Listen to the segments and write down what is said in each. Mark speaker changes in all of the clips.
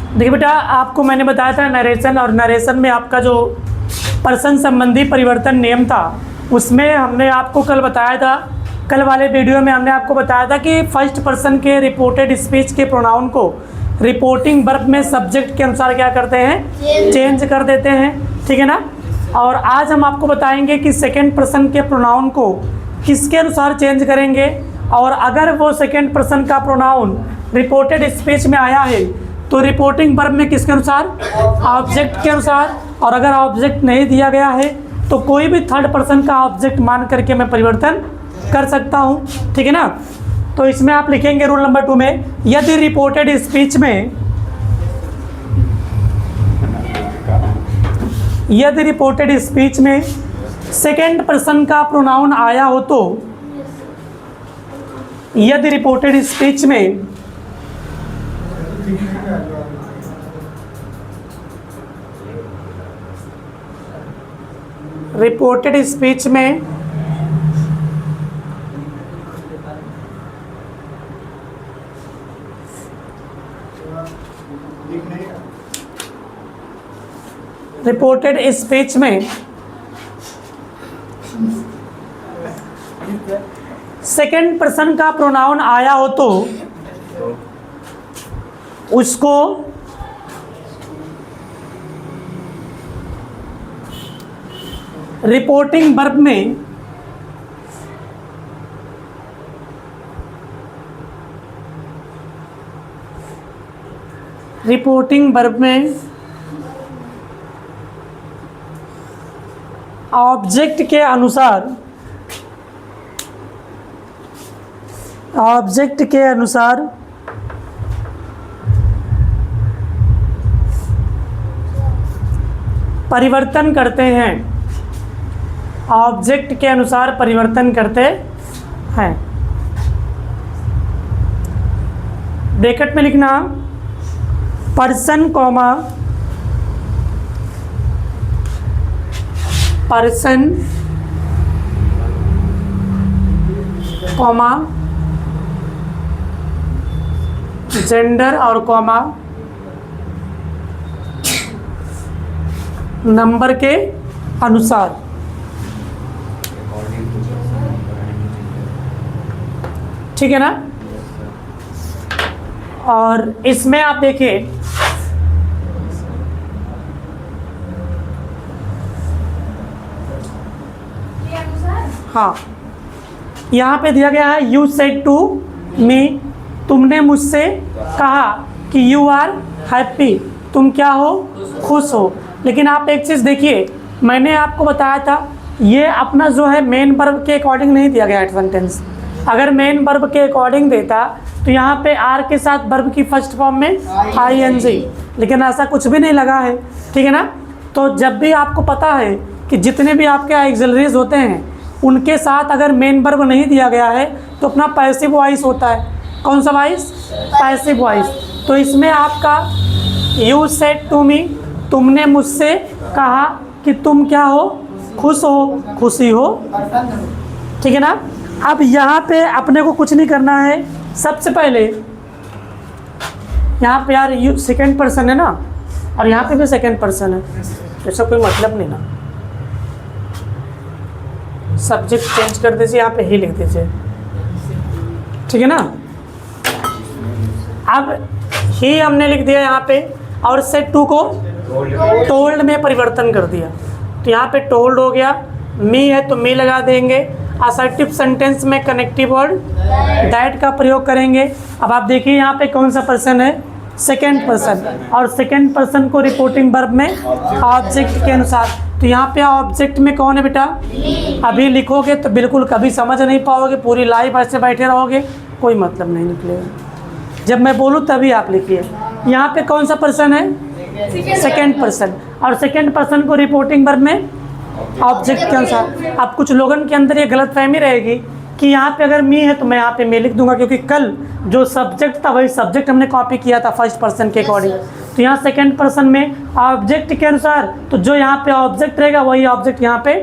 Speaker 1: देखिए बेटा, आपको मैंने बताया था नरेशन, और नरेशन में आपका जो पर्सन संबंधी परिवर्तन नियम था उसमें हमने आपको कल बताया था, कल वाले वीडियो में हमने आपको बताया था कि फर्स्ट पर्सन के रिपोर्टेड स्पीच के प्रोनाउन को रिपोर्टिंग वर्ब में सब्जेक्ट के अनुसार क्या करते हैं, चेंज कर देते हैं, ठीक है ना। और आज हम आपको बताएंगे कि सेकेंड पर्सन के प्रोनाउन को किसके अनुसार चेंज करेंगे, और अगर वो सेकेंड पर्सन का प्रोनाउन रिपोर्टेड स्पीच में आया है तो रिपोर्टिंग वर्ब में किसके अनुसार, ऑब्जेक्ट के अनुसार, और अगर ऑब्जेक्ट नहीं दिया गया है तो कोई भी थर्ड पर्सन का ऑब्जेक्ट मान करके मैं परिवर्तन कर सकता हूँ, ठीक है ना। तो इसमें आप लिखेंगे रूल नंबर 2 में, यदि रिपोर्टेड स्पीच में, यदि रिपोर्टेड स्पीच में सेकेंड पर्सन का प्रोनाउन आया हो तो, यदि रिपोर्टेड स्पीच में रिपोर्टेड स्पीच में रिपोर्टेड स्पीच में सेकेंड पर्सन का प्रोनाउन आया हो तो उसको रिपोर्टिंग वर्ब में ऑब्जेक्ट के अनुसार, ऑब्जेक्ट के अनुसार परिवर्तन करते हैं, ऑब्जेक्ट के अनुसार परिवर्तन करते हैं। ब्रैकेट में लिखना person comma person comma gender और कॉमा नंबर के अनुसार, ठीक है ना। और इसमें आप देखिए हाँ, यहाँ पे दिया गया है यू सेड टू मी, तुमने मुझसे कहा कि यू आर हैप्पी, तुम क्या हो, खुश हो। लेकिन आप एक चीज़ देखिए, मैंने आपको बताया था ये अपना जो है मेन वर्ब के अकॉर्डिंग नहीं दिया गया है सेंटेंस। अगर मेन वर्ब के अकॉर्डिंग देता तो यहाँ पे आर के साथ वर्ब की फर्स्ट फॉर्म में ING, लेकिन ऐसा कुछ भी नहीं लगा है, ठीक है ना। तो जब भी आपको पता है कि जितने भी आपके ऑक्सिलरीज होते हैं उनके साथ अगर मेन वर्ब नहीं दिया गया है तो अपना पैसिव वॉइस होता है। कौन सा वॉइस, पैसिव वॉइस। तो इसमें आपका यू सेड टू मी, तुमने मुझसे कहा कि तुम क्या हो, खुश हो, खुशी हो, ठीक है ना। अब यहाँ पे अपने को कुछ नहीं करना है। सबसे पहले यहाँ पे यार यू सेकेंड पर्सन है ना, और यहाँ पे भी सेकेंड पर्सन है, तो इसका कोई मतलब नहीं ना। सब्जेक्ट चेंज कर दीजिए, यहाँ पे ही लिख दीजिए, ठीक है ना। अब ही हमने लिख दिया यहाँ पे, और सेड टू को टोल्ड में परिवर्तन कर दिया, तो यहाँ पे टोल्ड हो गया। मी है तो मी लगा देंगे। असर्टिव सेंटेंस में कनेक्टिव वर्ड दैट का प्रयोग करेंगे। अब आप देखिए यहाँ पे कौन सा पर्सन है, सेकेंड पर्सन, और सेकेंड पर्सन को रिपोर्टिंग वर्ब में ऑब्जेक्ट के अनुसार। तो यहाँ पे ऑब्जेक्ट में कौन है बेटा, अभी लिखोगे तो बिल्कुल कभी समझ नहीं पाओगे, पूरी लाइफ ऐसे बैठे रहोगे, कोई मतलब नहीं निकलेगा। जब मैं बोलूँ तभी आप लिखिए। यहाँ पे कौन सा पर्सन है, सेकेंड पर्सन, और सेकेंड पर्सन को रिपोर्टिंग वर्ब में ऑब्जेक्ट के अनुसार। अब कुछ लोगों के अंदर ये गलतफहमी रहेगी कि यहाँ पे अगर मी है तो मैं यहाँ पे मैं लिख दूंगा, क्योंकि कल जो सब्जेक्ट था वही सब्जेक्ट हमने कॉपी किया था फर्स्ट पर्सन के अकॉर्डिंग। तो यहाँ सेकंड पर्सन में ऑब्जेक्ट के अनुसार, तो जो यहाँ पे ऑब्जेक्ट रहेगा वही ऑब्जेक्ट यहाँ पे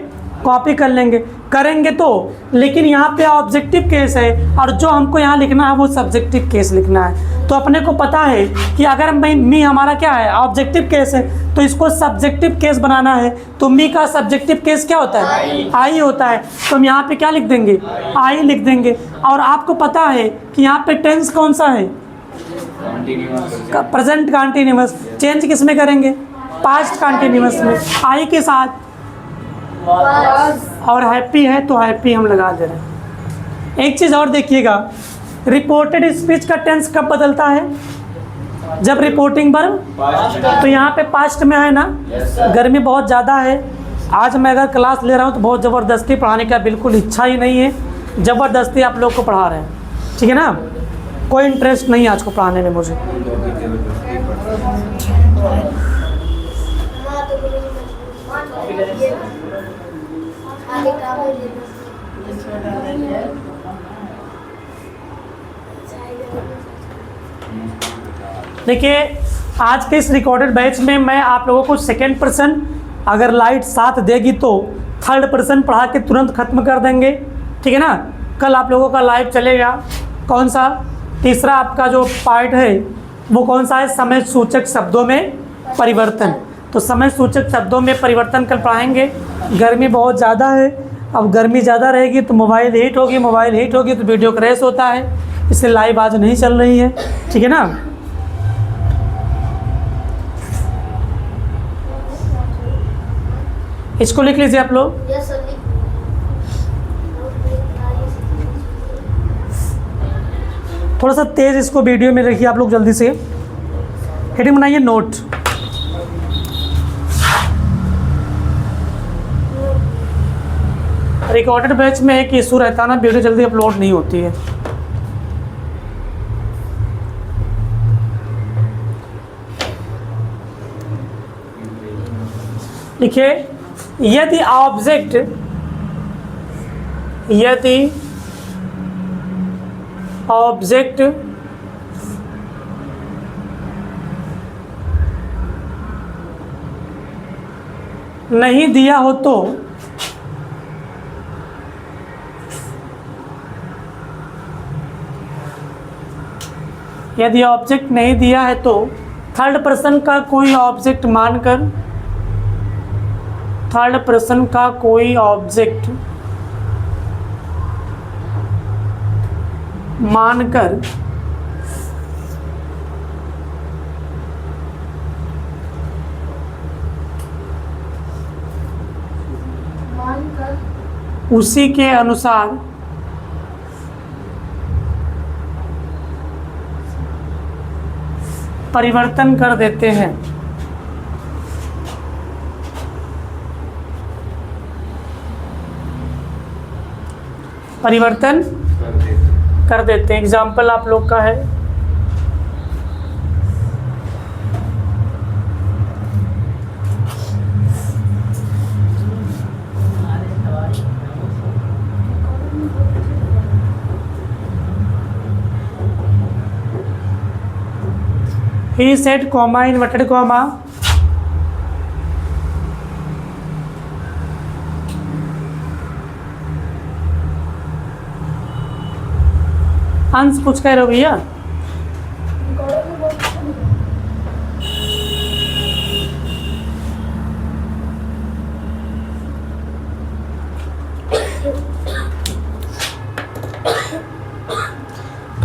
Speaker 1: कॉपी कर लेंगे, करेंगे तो। लेकिन यहाँ पे ऑब्जेक्टिव केस है और जो हमको यहाँ लिखना है वो सब्जेक्टिव केस लिखना है। तो अपने को पता है कि अगर मी हमारा क्या है, ऑब्जेक्टिव केस है, तो इसको सब्जेक्टिव केस बनाना है। तो मी का सब्जेक्टिव केस क्या होता है? आई होता है। तो हम यहाँ पे क्या लिख देंगे? आई लिख देंगे। और आपको पता है कि यहाँ पे टेंस कौन सा है? Present continuous. चेंज किस में करेंगे? पास्ट कंटीन्यूअस में, आई के साथ। और हैप्पी है तो हैप्पी हम लगा दे रहे हैं। एक चीज़ और देखिएगा, रिपोर्टेड स्पीच का टेंस कब बदलता है? जब रिपोर्टिंग वर्ब, तो यहाँ पे पास्ट में है ना। गर्मी बहुत ज़्यादा है, आज मैं अगर क्लास ले रहा हूँ तो बहुत ज़बरदस्ती पढ़ाने का बिल्कुल इच्छा ही नहीं है, ज़बरदस्ती आप लोग को पढ़ा रहे हैं, ठीक है ना। कोई इंटरेस्ट नहीं है आज को पढ़ाने में मुझे। देखिए, आज के इस रिकॉर्डेड बैच में मैं आप लोगों को सेकेंड पर्सन अगर लाइट साथ देगी तो थर्ड पर्सन पढ़ा के तुरंत ख़त्म कर देंगे, ठीक है ना। कल आप लोगों का लाइव चलेगा कौन सा? तीसरा आपका जो पार्ट है वो कौन सा है? समय सूचक शब्दों में परिवर्तन। तो समय सूचक शब्दों में परिवर्तन कल पढ़ाएंगे। गर्मी बहुत ज़्यादा है, अब गर्मी ज़्यादा रहेगी तो मोबाइल हीट होगी, मोबाइल हीट होगी तो वीडियो क्रैश होता है, इसलिए लाइव आज नहीं चल रही है, ठीक है ना। इसको लिख लीजिए आप लोग। थोड़ा सा तेज इसको वीडियो में रखिए आप लोग, जल्दी से हेडिंग बनाइए नोट। रिकॉर्डेड बैच में एक इशू रहता है ना, वीडियो जल्दी अपलोड नहीं होती है। देखिए, यदि ऑब्जेक्ट नहीं दिया हो तो यदि ऑब्जेक्ट नहीं दिया है तो थर्ड पर्सन का कोई ऑब्जेक्ट मानकर, थर्ड पर्सन का कोई ऑब्जेक्ट मानकर उसी के अनुसार परिवर्तन कर देते हैं। परिवर्तन कर देते हैं। एग्जाम्पल आप लोग का है, he said comma inverted comma अंश कुछ कह रहे हो भैया?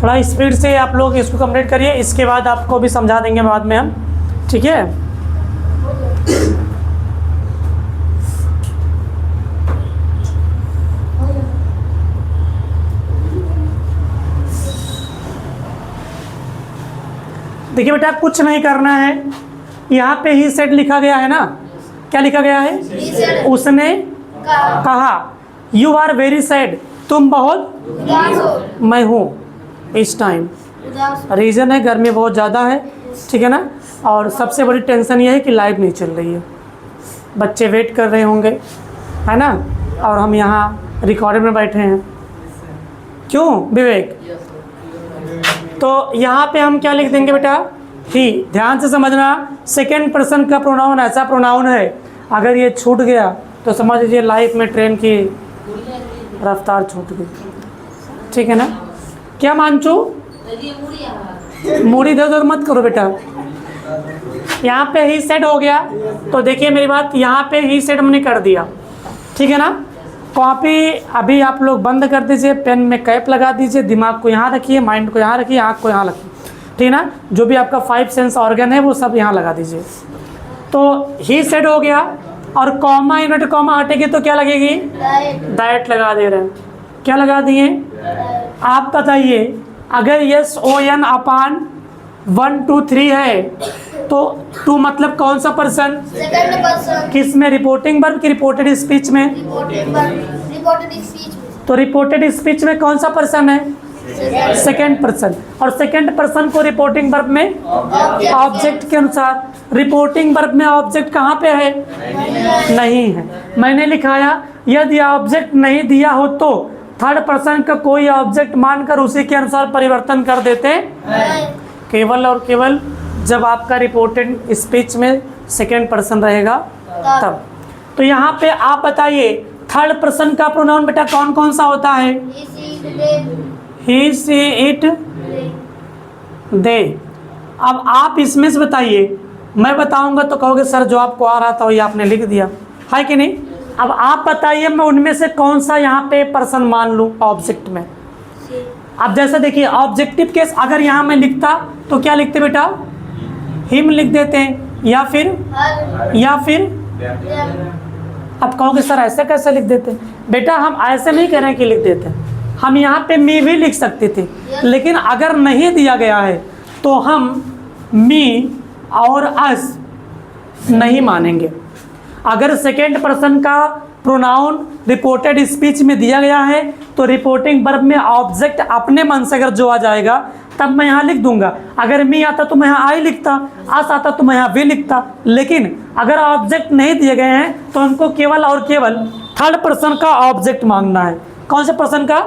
Speaker 1: थोड़ा स्पीड से आप लोग इसको कंप्लीट करिए, इसके बाद आपको भी समझा देंगे बाद में हम, ठीक है। देखिए बेटा, कुछ नहीं करना है, यहाँ पे ही सेड लिखा गया है ना। क्या लिखा गया है? उसने कहा यू आर वेरी सैड, तुम बहुत, मैं हूँ इस टाइम। रीज़न है गर्मी बहुत ज़्यादा है, ठीक है ना। और सबसे बड़ी टेंशन ये है कि लाइव नहीं चल रही है, बच्चे वेट कर रहे होंगे, है ना। और हम यहाँ रिकॉर्डर में बैठे हैं, क्यों विवेक? तो यहाँ पे हम क्या लिख देंगे बेटा? ही। ध्यान से समझना, सेकेंड पर्सन का प्रोनाउन ऐसा प्रोनाउन है, अगर ये छूट गया तो समझ लीजिए लाइफ में ट्रेन की रफ्तार छूट गई। ठीक है ना? क्या मानचू? मूड़ी इधर उधर मत करो बेटा। यहाँ पे ही सेट हो गया, तो देखिए मेरी बात, यहाँ पे ही सेट हमने कर दिया। ठीक है ना? कॉपी अभी आप लोग बंद कर दीजिए, पेन में कैप लगा दीजिए, दिमाग को यहाँ रखिए, माइंड को यहाँ रखिए, आँख को यहाँ रखिए। ठीक है ना? जो भी आपका 5 सेंस ऑर्गन है वो सब यहाँ लगा दीजिए। तो ही सेट हो गया, और कॉमा यूनिट कॉमा हटेगी तो क्या लगेगी? डाइट लगा दे रहे हैं। क्या लगा दिए? आप बताइए, अगर यस ओ एन अपान 1 2 3 है तो 2 मतलब कौन सा पर्सन?
Speaker 2: Second person.
Speaker 1: किस में? रिपोर्टिंग वर्ब की रिपोर्टेड स्पीच में?
Speaker 2: Reported speech.
Speaker 1: तो रिपोर्टेड स्पीच में कौन सा पर्सन है? Second person. और सेकंड पर्सन को रिपोर्टिंग वर्ब में ऑब्जेक्ट के अनुसार, रिपोर्टिंग वर्ब में ऑब्जेक्ट कहाँ पे है? नहीं है। मैंने लिखाया यदि ऑब्जेक्ट नहीं दिया हो तो थर्ड पर्सन का कोई ऑब्जेक्ट मानकर उसी के अनुसार परिवर्तन कर देते हैं, केवल और केवल जब आपका रिपोर्टेड स्पीच में सेकंड पर्सन रहेगा तब। तो यहाँ पे आप बताइए थर्ड पर्सन का प्रोनाउन बेटा कौन कौन सा होता है? ही सी इट दे। अब आप इसमें से बताइए, मैं बताऊंगा तो कहोगे सर जो आपको आ रहा था वही आपने लिख दिया, है कि नहीं? अब आप बताइए मैं उनमें से कौन सा यहाँ पे पर्सन मान लूँ ऑब्जेक्ट में। अब जैसे देखिए ऑब्जेक्टिव केस अगर यहाँ मैं लिखता तो क्या लिखते बेटा? हिम लिख देते हैं, या फिर अब कहोगे सर ऐसे कैसे लिख देते? बेटा हम ऐसे नहीं कह रहे हैं कि लिख देते, हम यहाँ पे मी भी लिख सकते थे, लेकिन अगर नहीं दिया गया है तो हम मी और अस नहीं मानेंगे। अगर सेकेंड पर्सन का प्रोनाउन रिपोर्टेड स्पीच में दिया गया है तो रिपोर्टिंग वर्ब में ऑब्जेक्ट अपने मन से अगर जो आ जाएगा तब मैं यहाँ लिख दूंगा। अगर मी आता तो मैं यहाँ आई लिखता, अस आता तो मैं यहाँ वी लिखता। लेकिन अगर ऑब्जेक्ट नहीं दिए गए हैं तो हमको केवल और केवल थर्ड पर्सन का ऑब्जेक्ट मांगना है। कौन से पर्सन का?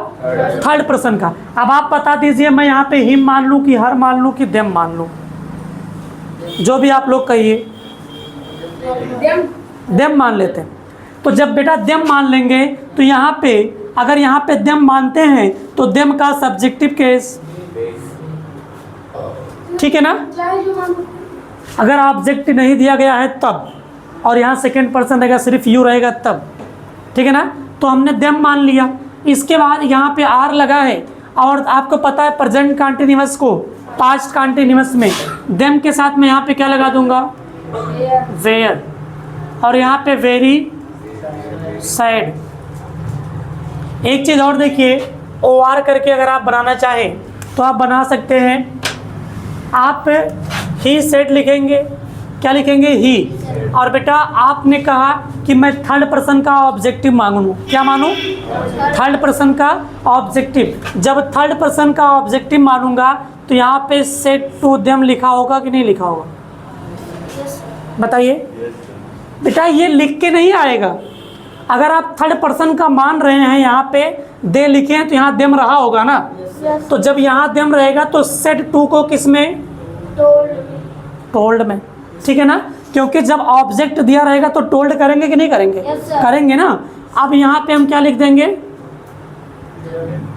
Speaker 1: थर्ड पर्सन का। अब आप बता दीजिए मैं यहाँ पे हिम मान लूँ कि हर मान लूँ कि देम मान लूँ, जो भी आप लोग कहिए। देम मान लेते हैं। तो जब बेटा देम मान लेंगे तो यहाँ पे अगर यहाँ पे देम मानते हैं तो देम का सब्जेक्टिव केस, ठीक है ना? अगर ऑब्जेक्ट नहीं दिया गया है तब, और यहाँ सेकंड पर्सन रहेगा, सिर्फ यू रहेगा तब, ठीक है ना? तो हमने देम मान लिया। इसके बाद यहाँ पे आर लगा है, और आपको पता है प्रेजेंट कंटिन्यूअस को पास्ट कंटिन्यूअस में देम के साथ में यहाँ पे क्या लगा दूंगा? वेयर। और यहाँ पे वेरी सैड। एक चीज़ और देखिए, ओ आर करके अगर आप बनाना चाहें तो आप बना सकते हैं। आप ही सेड लिखेंगे, क्या लिखेंगे? ही। और बेटा आपने कहा कि मैं थर्ड पर्सन का ऑब्जेक्टिव मांगूँ, क्या मानूँ? थर्ड पर्सन का ऑब्जेक्टिव। जब थर्ड पर्सन का ऑब्जेक्टिव मानूंगा तो यहाँ पे सेड टू देम लिखा होगा कि नहीं लिखा होगा? बताइए बेटा, ये लिख के नहीं आएगा। अगर आप थर्ड पर्सन का मान रहे हैं, यहाँ पे दे लिखे हैं तो यहाँ देम रहा होगा ना। तो जब यहाँ देम रहेगा तो सेड टू को किस में? टोल्ड में, ठीक है ना? क्योंकि जब ऑब्जेक्ट दिया रहेगा तो टोल्ड करेंगे कि नहीं करेंगे? करेंगे ना। अब यहाँ पे हम क्या लिख देंगे?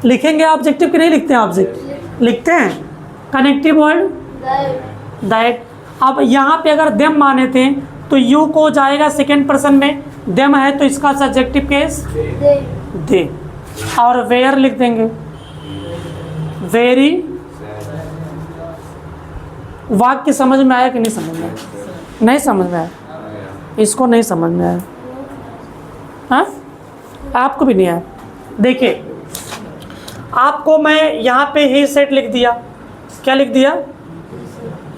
Speaker 1: लिखेंगे ऑब्जेक्टिव कि नहीं लिखते हैं? ऑब्जेक्ट लिखते हैं। Connective word that. अब यहाँ पे अगर देम माने थे तो यू को जाएगा सेकेंड पर्सन में, देम है तो इसका सब्जेक्टिव केस दे। और वेयर लिख देंगे, वेरी। वाक्य समझ में आया कि नहीं समझ में आया? नहीं समझ में आया, इसको नहीं समझ में आया, हाँ? आपको भी नहीं आया। देखिए आपको मैं यहाँ पे ही सेट लिख दिया, क्या लिख दिया?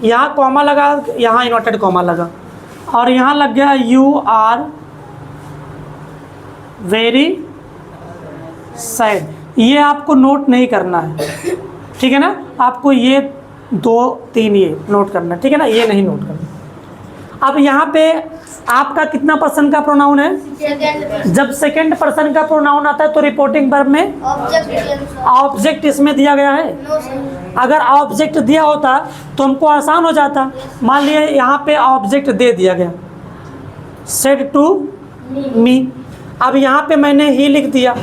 Speaker 1: यहाँ कॉमा लगा, यहाँ इन्वर्टेड कॉमा लगा, और यहाँ लग गया यू आर वेरी सैड। ये आपको नोट नहीं करना है, ठीक है ना? आपको ये 2 3 ये नोट करना है, ठीक है ना? ये नहीं नोट करना। अब यहाँ पे आपका कितना पर्सन का प्रोनाउन है? जब सेकंड पर्सन का प्रोनाउन आता है तो रिपोर्टिंग वर्ब में ऑब्जेक्ट इसमें दिया गया है। अगर ऑब्जेक्ट दिया होता तो हमको आसान हो जाता। मान लिया यहाँ पे ऑब्जेक्ट दे दिया गया, सेड टू मी। अब यहाँ पे मैंने ही लिख दिया,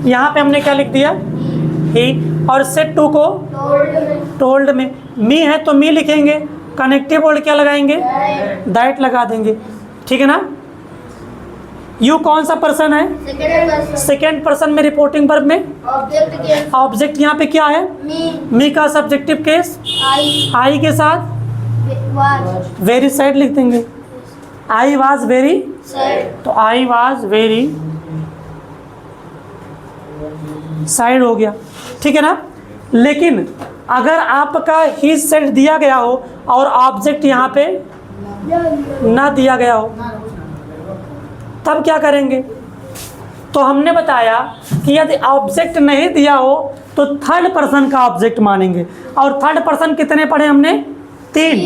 Speaker 1: यहाँ पे हमने क्या लिख दिया, ही। और सेड टू को टोल्ड में, मी है तो मी लिखेंगे, कनेक्टिव वर्ड क्या लगाएंगे, दैट लगा देंगे, ठीक है ना। यू कौन सा पर्सन है,
Speaker 2: सेकंड पर्सन।
Speaker 1: सेकेंड पर्सन में रिपोर्टिंग वर्ब में
Speaker 2: ऑब्जेक्ट के
Speaker 1: ऑब्जेक्ट यहाँ पे क्या है, मी का सब्जेक्टिव केस आई के साथ
Speaker 2: वाज
Speaker 1: वेरी सैड लिख देंगे, आई वाज वेरी,
Speaker 2: सैड।
Speaker 1: तो आई वाज वेरी सैड हो गया, ठीक है ना। लेकिन अगर आपका ही सेड दिया गया हो और ऑब्जेक्ट यहाँ पे ना दिया गया हो, तब क्या करेंगे। तो हमने बताया कि यदि ऑब्जेक्ट नहीं दिया हो तो थर्ड पर्सन का ऑब्जेक्ट मानेंगे। और थर्ड पर्सन कितने पढ़े हमने, 3,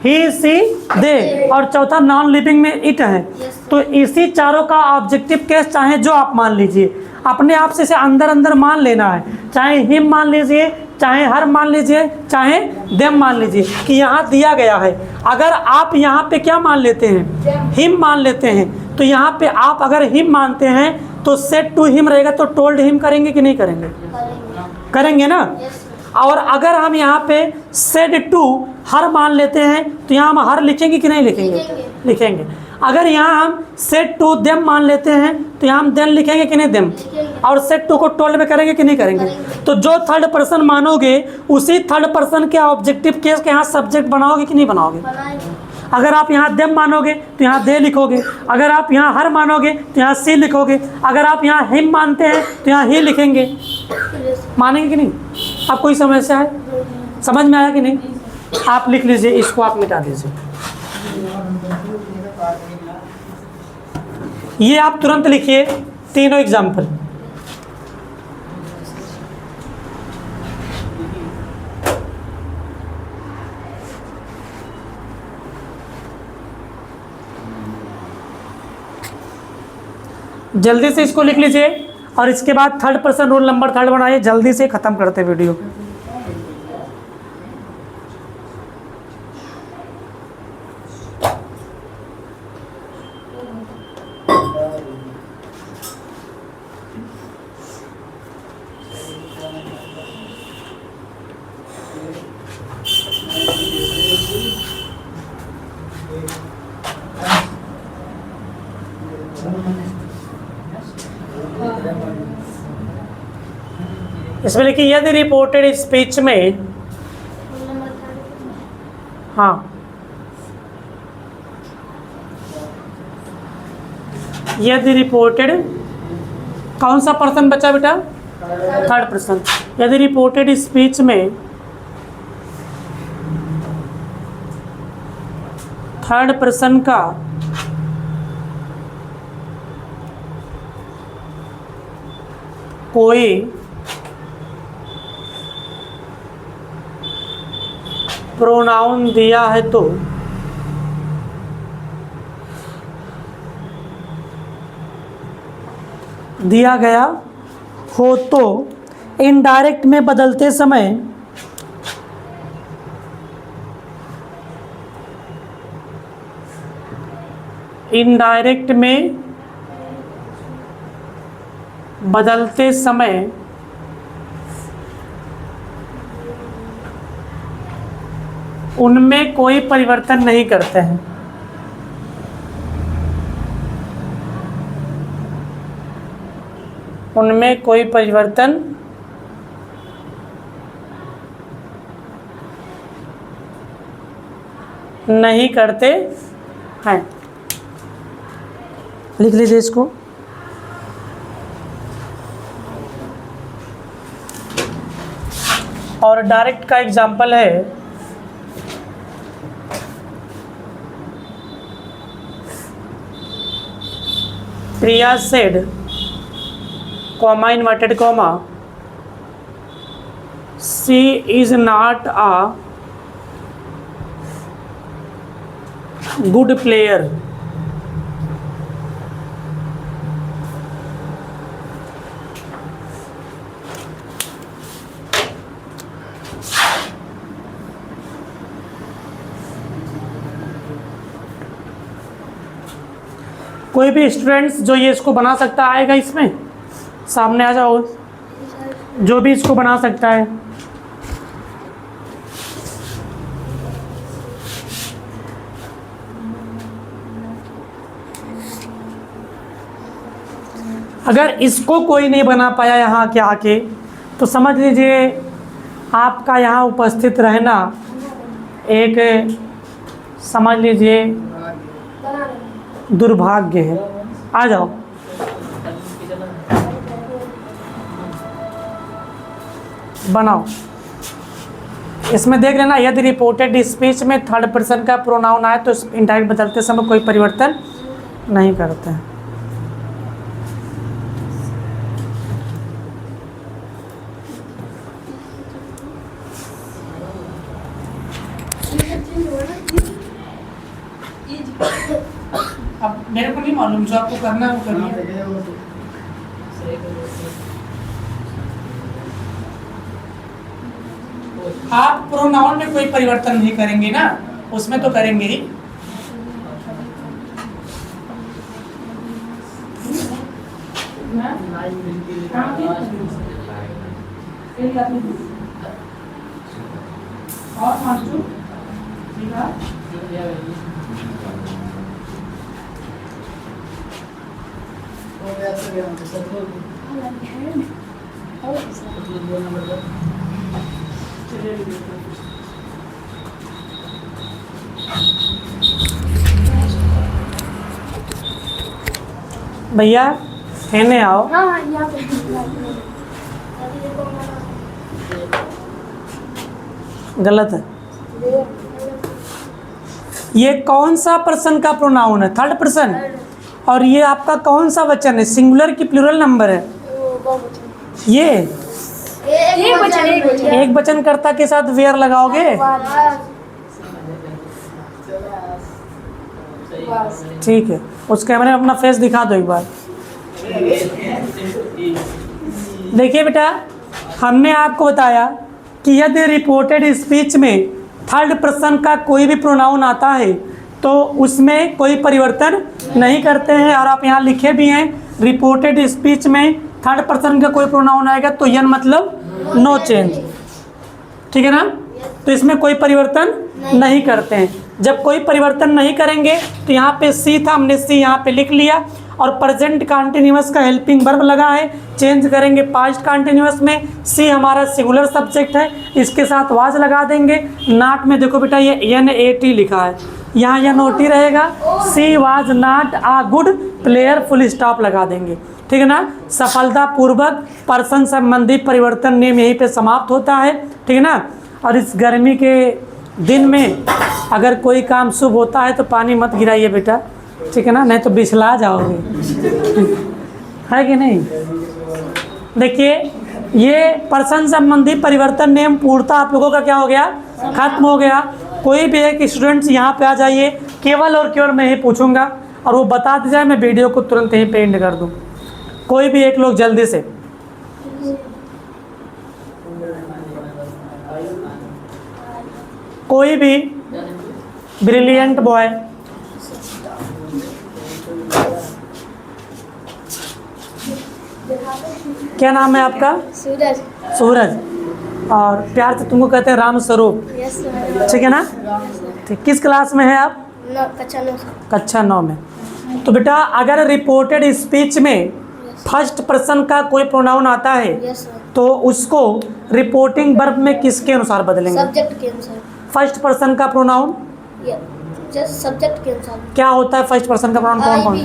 Speaker 1: ही सी दे, और चौथा नॉन लिविंग में इट है। तो इसी चारों का ऑब्जेक्टिव केस चाहे जो आप मान लीजिए, अपने आप से इसे अंदर अंदर मान लेना है, चाहे हिम मान लीजिए, चाहे हर मान लीजिए, चाहे देम मान लीजिए कि यहाँ दिया गया है। अगर आप यहाँ पे क्या मान लेते हैं, हिम मान लेते हैं, तो यहाँ पे आप अगर हिम मानते हैं तो सेड टू हिम रहेगा, तो टोल्ड हिम करेंगे कि नहीं करेंगे, करेंगे ना। और अगर हम यहाँ पे सेड टू हर मान लेते हैं तो यहाँ हम हर लिखेंगे कि नहीं लिखेंगे, लिखेंगे। अगर यहाँ हम सेड टू देम मान लेते हैं तो यहाँ हम देम लिखेंगे कि नहीं देम, और सेड टू को टोल्ड में करेंगे कि नहीं करेंगे। तो जो थर्ड पर्सन मानोगे उसी थर्ड पर्सन के ऑब्जेक्टिव केस के यहाँ सब्जेक्ट बनाओगे कि नहीं बनाओगे। अगर आप यहाँ देम मानोगे तो यहाँ दे लिखोगे, अगर आप यहाँ हर मानोगे तो यहाँ सी लिखोगे, अगर आप यहाँ हिम मानते हैं तो यहाँ ही लिखेंगे, मानेंगे कि नहीं। अब कोई समस्या है, समझ में आया कि नहीं। आप लिख लीजिए, इसको आप मिटा दीजिए, ये आप तुरंत लिखिए तीनों एग्जाम्पल। जल्दी से इसको लिख लीजिए और इसके बाद थर्ड पर्सन रूल नंबर 3 बनाइए, जल्दी से ख़त्म करते वीडियो। इसमें लिखिए यदि रिपोर्टेड स्पीच में, हाँ यदि रिपोर्टेड, कौन सा पर्सन बचा बेटा, थर्ड पर्सन। यदि रिपोर्टेड स्पीच में थर्ड पर्सन का कोई प्रोनाउन दिया है तो दिया गया हो तो इनडायरेक्ट में बदलते समय इनडायरेक्ट में बदलते समय उनमें कोई परिवर्तन नहीं करते हैं। उनमें कोई परिवर्तन नहीं करते हैं। लिख लीजिए इसको। और डायरेक्ट का एग्जाम्पल है Priya said, comma inverted comma, she is not a good player. कोई भी स्टूडेंट्स जो ये इसको बना सकता आएगा इसमें, सामने आ जाओ, जो भी इसको बना सकता है। अगर इसको कोई नहीं बना पाया यहाँ के आके, तो समझ लीजिए आपका यहाँ उपस्थित रहना एक, समझ लीजिए, दुर्भाग्य है। आ जाओ। बनाओ। इसमें देख लेना, यदि रिपोर्टेड स्पीच में थर्ड पर्सन का प्रोनाउन आए तो इंडायरेक्ट बदलते समय कोई परिवर्तन नहीं करते हैं। अब मेरे को नहीं मालूम, जो आपको करना है वो करिए। आप प्रोनाउन में कोई परिवर्तन नहीं करेंगे ना, उसमें तो करेंगे ही। और मास्टर भैया कहने आओ।
Speaker 2: हाँ हाँ यहाँ पे
Speaker 1: गलत है। ये कौन सा पर्सन का प्रोनाउन है? Third person. और ये आपका कौन सा वचन है? सिंगुलर की प्लूरल नंबर है? ये एक वचन कर्ता के साथ वेयर लगाओगे? ठीक है, उस कैमरे में अपना फेस दिखा दो एक बार। देखिए बेटा, हमने आपको बताया कि यदि रिपोर्टेड स्पीच में थर्ड पर्सन का कोई भी प्रोनाउन आता है तो उसमें कोई परिवर्तन नहीं करते हैं। और आप यहाँ लिखे भी हैं, रिपोर्टेड स्पीच में थर्ड पर्सन का कोई प्रोनाउन आएगा तो यन मतलब नो चेंज। ठीक है ना? तो इसमें कोई परिवर्तन नहीं करते हैं। जब कोई परिवर्तन नहीं करेंगे तो यहाँ पे सी था, हमने सी यहाँ पे लिख लिया। और प्रेजेंट कंटिन्यूअस का हेल्पिंग वर्ब लगा है, चेंज करेंगे पास्ट कंटिन्यूअस में। सी हमारा सिंगुलर सब्जेक्ट है, इसके साथ वाज लगा देंगे। नॉट में देखो बेटा ये NAT लिखा है, यहाँ NOT रहेगा। She was not a good player, full stop लगा देंगे। ठीक है ना? सफलतापूर्वक पर्सन संबंधी परिवर्तन नियम यहीं पे समाप्त होता है। ठीक है ना? और इस गर्मी के दिन में अगर कोई काम शुभ होता है तो पानी मत गिराइए बेटा, ठीक है ना? नहीं तो बिछला जाओगे। है कि नहीं? देखिए, ये पर्सन संबंधी परिवर्तन नियम पूर्णतः आप लोगों का क्या हो गया? खत्म हो गया। कोई भी एक स्टूडेंट्स यहाँ पे आ जाइए, केवल और केवल मैं ही पूछूंगा और वो बता दी जाए, मैं वीडियो को तुरंत यहीं पे एंड कर दूँ। कोई भी एक लोग जल्दी से। कोई भी ब्रिलियंट बॉय, क्या नाम है आपका?
Speaker 2: सूरज।
Speaker 1: सूरज। और प्यार से तुमको कहते हैं राम स्वरूप।
Speaker 2: Yes sir.
Speaker 1: ठीक है ना? ठीक। किस क्लास में है आप? कक्षा 9 में। तो बेटा, अगर रिपोर्टेड स्पीच में फर्स्ट पर्सन का कोई प्रोनाउन आता है
Speaker 2: यस सर।
Speaker 1: तो उसको रिपोर्टिंग वर्ब में किसके अनुसार बदलेंगे?
Speaker 2: सब्जेक्ट के अनुसार।
Speaker 1: फर्स्ट पर्सन का प्रोनाउन
Speaker 2: जस्ट सब्जेक्ट के अनुसार
Speaker 1: क्या होता है? फर्स्ट पर्सन का प्रोनाउन कौन कौन?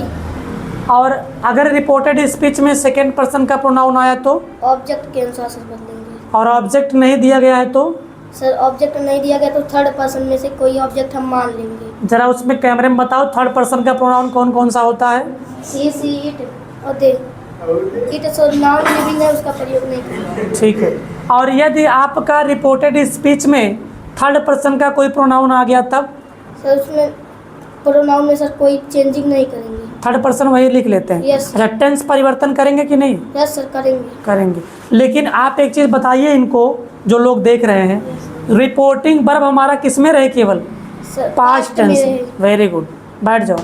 Speaker 1: और अगर रिपोर्टेड स्पीच में सेकंड पर्सन का प्रोनाउन आया तो
Speaker 2: ऑब्जेक्ट के अनुसार सर बदलेंगे।
Speaker 1: और ऑब्जेक्ट नहीं दिया गया है तो?
Speaker 2: सर ऑब्जेक्ट नहीं दिया गया तो थर्ड पर्सन में से कोई ऑब्जेक्ट हम मान लेंगे।
Speaker 1: जरा उसमें कैमरे में बताओ, थर्ड पर्सन का प्रोनाउन कौन कौन सा होता है?
Speaker 2: सी सी इट और दे। इट सो नाउन लिविंग है, उसका प्रयोग नहीं करेंगे।
Speaker 1: ठीक है। और यदि आपका रिपोर्टेड स्पीच में थर्ड पर्सन का कोई प्रोनाउन आ गया तब?
Speaker 2: सर उसमें प्रोनाउन में सर कोई चेंजिंग नहीं करेंगे,
Speaker 1: थर्ड पर्सन वही लिख लेते हैं।
Speaker 2: Yes.
Speaker 1: अच्छा, टेंस परिवर्तन करेंगे कि नहीं?
Speaker 2: यस सर करेंगे।
Speaker 1: करेंगे। लेकिन आप एक चीज़ बताइए इनको, जो लोग देख रहे हैं, रिपोर्टिंग वर्ब हमारा किस में रहे? केवल
Speaker 2: सर
Speaker 1: पास्ट टेंस।
Speaker 2: में रहे।
Speaker 1: वेरी गुड, बैठ जाओ।